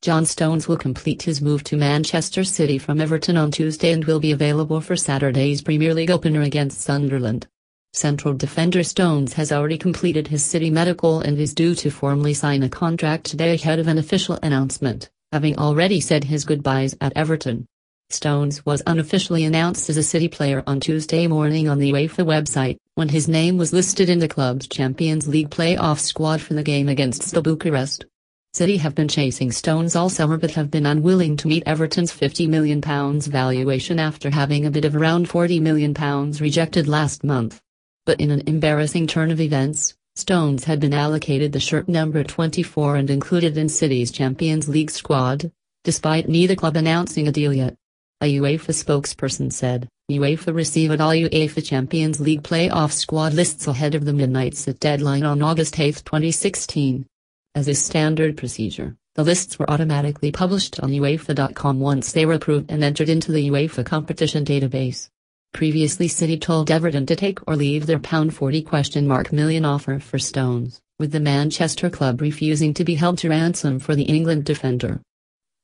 John Stones will complete his move to Manchester City from Everton on Tuesday and will be available for Saturday's Premier League opener against Sunderland. Central defender Stones has already completed his City medical and is due to formally sign a contract today ahead of an official announcement, having already said his goodbyes at Everton. Stones was unofficially announced as a City player on Tuesday morning on the Uefa website, when his name was listed in the club's Champions League playoff squad for the game against Steaua Bucharest. City have been chasing Stones all summer but have been unwilling to meet Everton's £50 million valuation after having a bid of around £40 million rejected last month. But in an embarrassing turn of events, Stones had been allocated the shirt number 24 and included in City's Champions League squad, despite neither club announcing a deal yet. A UEFA spokesperson said, UEFA received all UEFA Champions League playoff squad lists ahead of the midnight deadline on August 8, 2016. As is standard procedure, the lists were automatically published on UEFA.com once they were approved and entered into the UEFA competition database. Previously City told Everton to take or leave their £40 million offer for Stones, with the Manchester club refusing to be held to ransom for the England defender.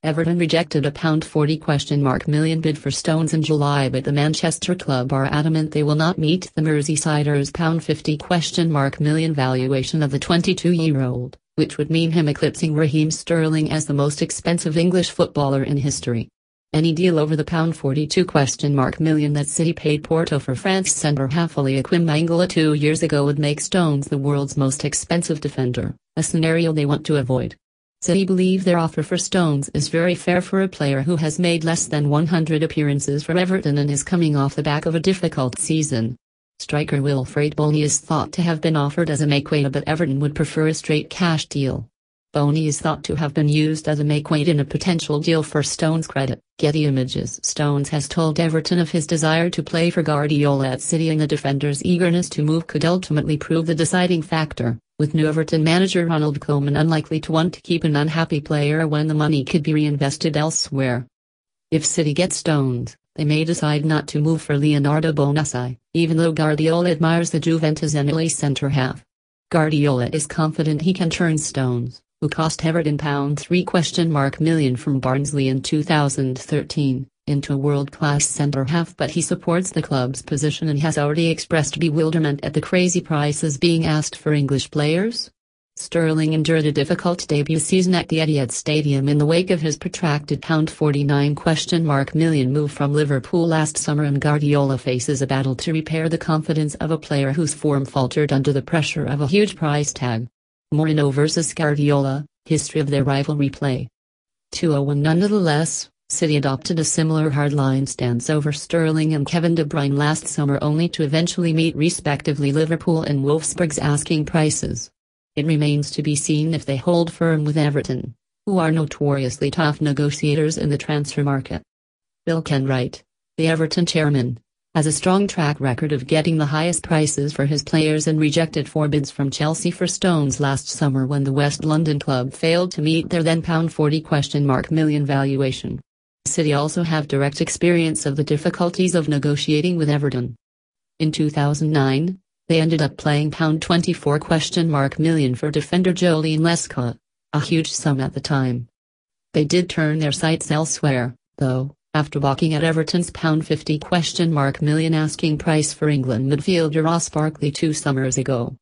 Everton rejected a £40 million bid for Stones in July, but the Manchester club are adamant they will not meet the Merseysiders' £50 million valuation of the 22-year-old, which would mean him eclipsing Raheem Sterling as the most expensive English footballer in history. Any deal over the £42 million that City paid Porto for France centre-half Joachim Mangala 2 years ago would make Stones the world's most expensive defender, a scenario they want to avoid. City believe their offer for Stones is very fair for a player who has made less than 100 appearances for Everton and is coming off the back of a difficult season. Striker Wilfried Bony is thought to have been offered as a make-weight, but Everton would prefer a straight cash deal. Bony is thought to have been used as a make-weight in a potential deal for Stones' credit. Getty Images. Stones has told Everton of his desire to play for Guardiola at City, and the defender's eagerness to move could ultimately prove the deciding factor, with new Everton manager Ronald Koeman unlikely to want to keep an unhappy player when the money could be reinvested elsewhere. If City gets Stones, they may decide not to move for Leonardo Bonucci, even though Guardiola admires the Juventus Emilie centre-half. Guardiola is confident he can turn Stones, who cost Everton £3 million from Barnsley in 2013, into a world-class centre-half, but he supports the club's position and has already expressed bewilderment at the crazy prices being asked for English players. Sterling endured a difficult debut season at the Etihad Stadium in the wake of his protracted £49 million move from Liverpool last summer, and Guardiola faces a battle to repair the confidence of a player whose form faltered under the pressure of a huge price tag. Mourinho vs Guardiola, history of their rivalry play. 2-0 nonetheless. City adopted a similar hardline stance over Sterling and Kevin De Bruyne last summer, only to eventually meet respectively Liverpool and Wolfsburg's asking prices. It remains to be seen if they hold firm with Everton, who are notoriously tough negotiators in the transfer market. Bill Kenwright, the Everton chairman, has a strong track record of getting the highest prices for his players and rejected 4 bids from Chelsea for Stones last summer when the West London club failed to meet their then £40 million valuation. City also have direct experience of the difficulties of negotiating with Everton. In 2009, they ended up paying £24 million for defender Joleon Lescott, a huge sum at the time. They did turn their sights elsewhere, though, after balking at Everton's £50 million asking price for England midfielder Ross Barkley 2 summers ago.